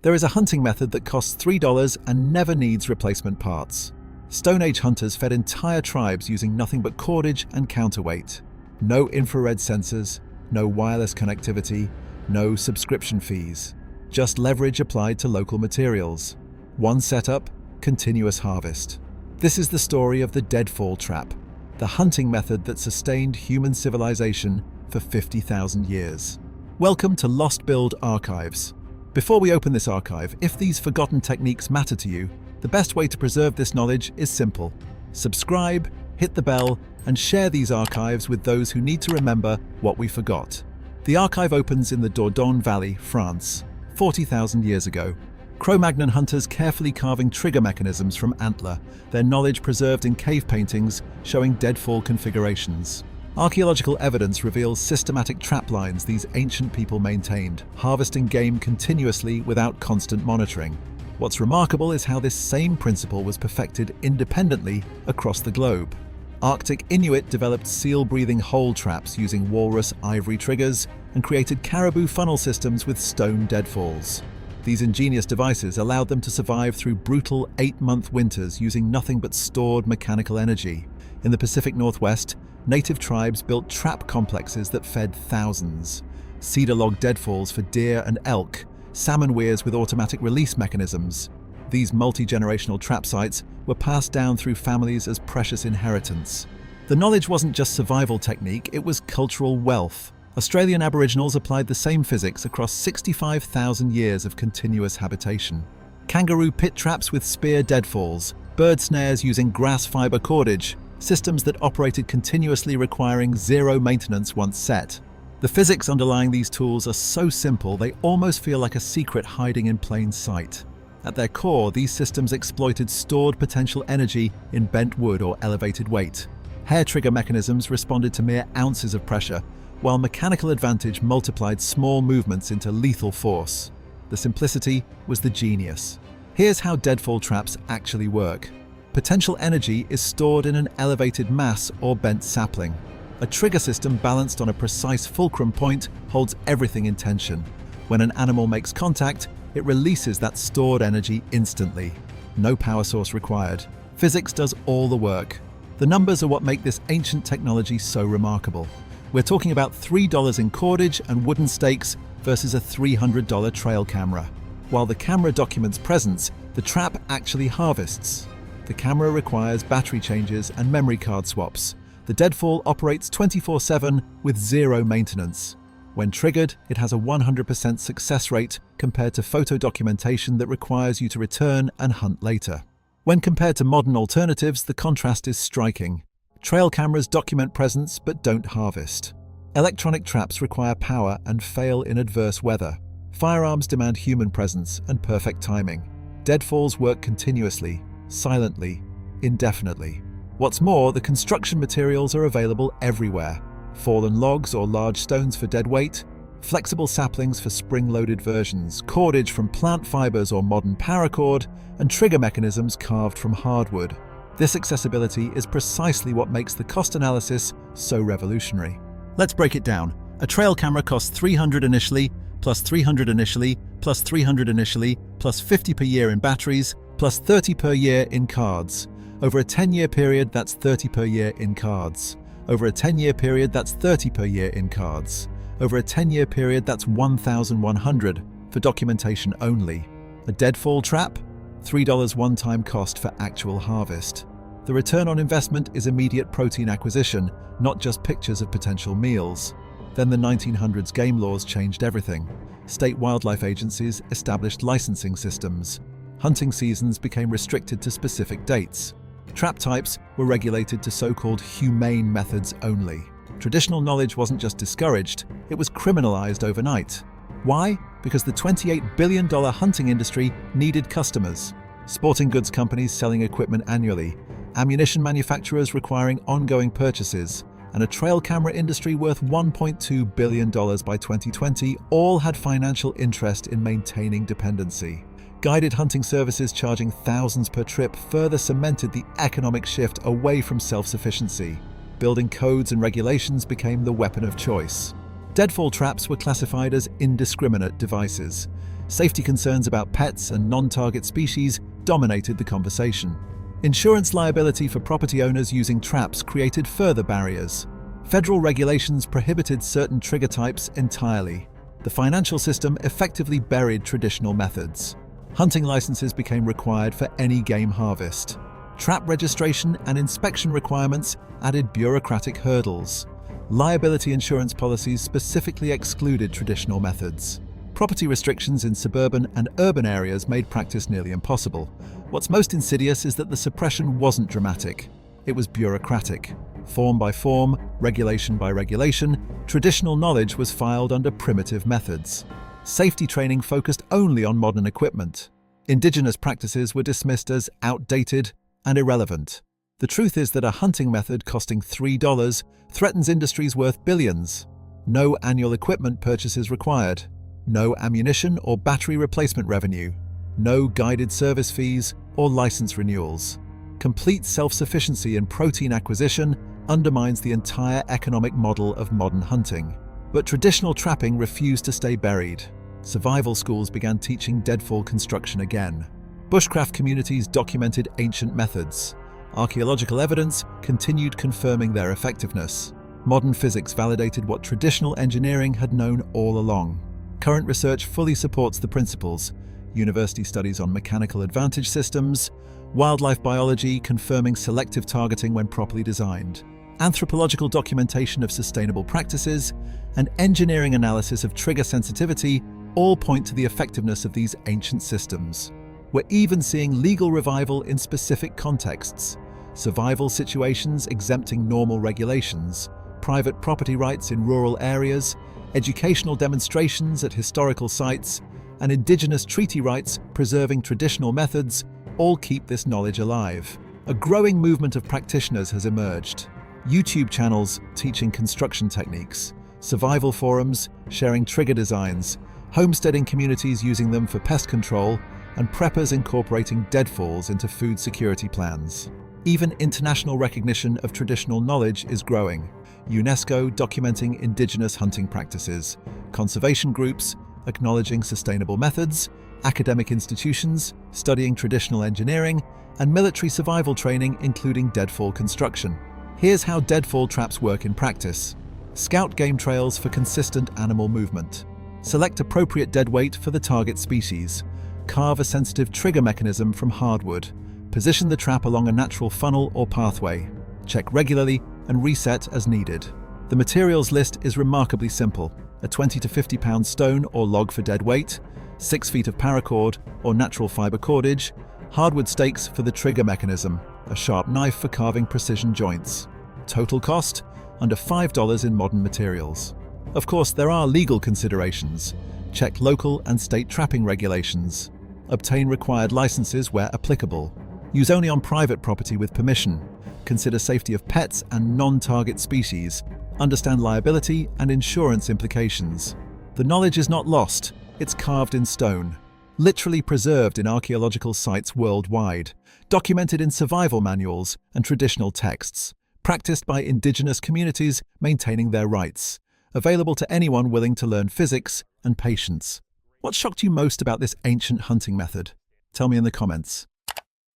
There is a hunting method that costs $3 and never needs replacement parts. Stone Age hunters fed entire tribes using nothing but cordage and counterweight. No infrared sensors, no wireless connectivity, no subscription fees. Just leverage applied to local materials. One setup, continuous harvest. This is the story of the deadfall trap, the hunting method that sustained human civilization for 50,000 years. Welcome to Lost Build Archives. Before we open this archive, if these forgotten techniques matter to you, the best way to preserve this knowledge is simple. Subscribe, hit the bell, and share these archives with those who need to remember what we forgot. The archive opens in the Dordogne Valley, France, 40,000 years ago. Cro-Magnon hunters carefully carving trigger mechanisms from antler, their knowledge preserved in cave paintings showing deadfall configurations. Archaeological evidence reveals systematic trap lines these ancient people maintained, harvesting game continuously without constant monitoring. What's remarkable is how this same principle was perfected independently across the globe. Arctic Inuit developed seal-breathing hole traps using walrus ivory triggers and created caribou funnel systems with stone deadfalls. These ingenious devices allowed them to survive through brutal 8-month winters using nothing but stored mechanical energy. In the Pacific Northwest, native tribes built trap complexes that fed thousands. Cedar log deadfalls for deer and elk, salmon weirs with automatic release mechanisms. These multi-generational trap sites were passed down through families as precious inheritance. The knowledge wasn't just survival technique, it was cultural wealth. Australian Aboriginals applied the same physics across 65,000 years of continuous habitation. Kangaroo pit traps with spear deadfalls, bird snares using grass fiber cordage, systems that operated continuously requiring zero maintenance once set. The physics underlying these tools are so simple they almost feel like a secret hiding in plain sight. At their core, these systems exploited stored potential energy in bent wood or elevated weight. Hair trigger mechanisms responded to mere ounces of pressure, while mechanical advantage multiplied small movements into lethal force. The simplicity was the genius. Here's how deadfall traps actually work. Potential energy is stored in an elevated mass or bent sapling. A trigger system balanced on a precise fulcrum point holds everything in tension. When an animal makes contact, it releases that stored energy instantly. No power source required. Physics does all the work. The numbers are what make this ancient technology so remarkable. We're talking about $3 in cordage and wooden stakes versus a $300 trail camera. While the camera documents presence, the trap actually harvests. The camera requires battery changes and memory card swaps. The deadfall operates 24/7 with zero maintenance. When triggered, it has a 100% success rate compared to photo documentation that requires you to return and hunt later. When compared to modern alternatives, the contrast is striking. Trail cameras document presence but don't harvest. Electronic traps require power and fail in adverse weather. Firearms demand human presence and perfect timing. Deadfalls work continuously, silently, indefinitely. What's more, the construction materials are available everywhere. Fallen logs or large stones for dead weight, flexible saplings for spring-loaded versions, cordage from plant fibers or modern paracord, and trigger mechanisms carved from hardwood. This accessibility is precisely what makes the cost analysis so revolutionary. Let's break it down. A trail camera costs $300 initially, plus $300 initially, plus $300 initially, plus $50 per year in batteries, plus $30 per year in cards. Over a 10-year period, that's $30 per year in cards. Over a 10-year period, that's $30 per year in cards. Over a 10-year period, that's $1,100 for documentation only. A deadfall trap? $3 one-time cost for actual harvest. The return on investment is immediate protein acquisition, not just pictures of potential meals. Then the 1900s game laws changed everything. State wildlife agencies established licensing systems. Hunting seasons became restricted to specific dates. Trap types were regulated to so-called humane methods only. Traditional knowledge wasn't just discouraged, it was criminalized overnight. Why? Because the $28 billion hunting industry needed customers. Sporting goods companies selling equipment annually, ammunition manufacturers requiring ongoing purchases, and a trail camera industry worth $1.2 billion by 2020 all had financial interest in maintaining dependency. Guided hunting services charging thousands per trip further cemented the economic shift away from self-sufficiency. Building codes and regulations became the weapon of choice. Deadfall traps were classified as indiscriminate devices. Safety concerns about pets and non-target species dominated the conversation. Insurance liability for property owners using traps created further barriers. Federal regulations prohibited certain trigger types entirely. The financial system effectively buried traditional methods. Hunting licenses became required for any game harvest. Trap registration and inspection requirements added bureaucratic hurdles. Liability insurance policies specifically excluded traditional methods. Property restrictions in suburban and urban areas made practice nearly impossible. What's most insidious is that the suppression wasn't dramatic. It was bureaucratic. Form by form, regulation by regulation, traditional knowledge was filed under primitive methods. Safety training focused only on modern equipment. Indigenous practices were dismissed as outdated and irrelevant. The truth is that a hunting method costing $3 threatens industries worth billions. No annual equipment purchases required. No ammunition or battery replacement revenue. No guided service fees or license renewals. Complete self-sufficiency in protein acquisition undermines the entire economic model of modern hunting. But traditional trapping refused to stay buried. Survival schools began teaching deadfall construction again. Bushcraft communities documented ancient methods. Archaeological evidence continued confirming their effectiveness. Modern physics validated what traditional engineering had known all along. Current research fully supports the principles. University studies on mechanical advantage systems, wildlife biology confirming selective targeting when properly designed, anthropological documentation of sustainable practices, and engineering analysis of trigger sensitivity all point to the effectiveness of these ancient systems. We're even seeing legal revival in specific contexts, survival situations exempting normal regulations, private property rights in rural areas, educational demonstrations at historical sites, and indigenous treaty rights preserving traditional methods all keep this knowledge alive. A growing movement of practitioners has emerged. YouTube channels teaching construction techniques, survival forums sharing trigger designs, homesteading communities using them for pest control, and preppers incorporating deadfalls into food security plans. Even international recognition of traditional knowledge is growing. UNESCO documenting indigenous hunting practices, conservation groups acknowledging sustainable methods, academic institutions studying traditional engineering, and military survival training including deadfall construction. Here's how deadfall traps work in practice. Scout game trails for consistent animal movement. Select appropriate dead weight for the target species. Carve a sensitive trigger mechanism from hardwood. Position the trap along a natural funnel or pathway. Check regularly and reset as needed. The materials list is remarkably simple. A 20 to 50 pound stone or log for dead weight, 6 feet of paracord or natural fiber cordage, hardwood stakes for the trigger mechanism, a sharp knife for carving precision joints. Total cost? Under $5 in modern materials. Of course, there are legal considerations. Check local and state trapping regulations. Obtain required licenses where applicable. Use only on private property with permission. Consider safety of pets and non-target species. Understand liability and insurance implications. The knowledge is not lost, it's carved in stone. Literally preserved in archaeological sites worldwide. Documented in survival manuals and traditional texts. Practiced by indigenous communities maintaining their rights. Available to anyone willing to learn physics and patience. What shocked you most about this ancient hunting method? Tell me in the comments.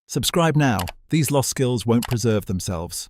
Subscribe now. These lost skills won't preserve themselves.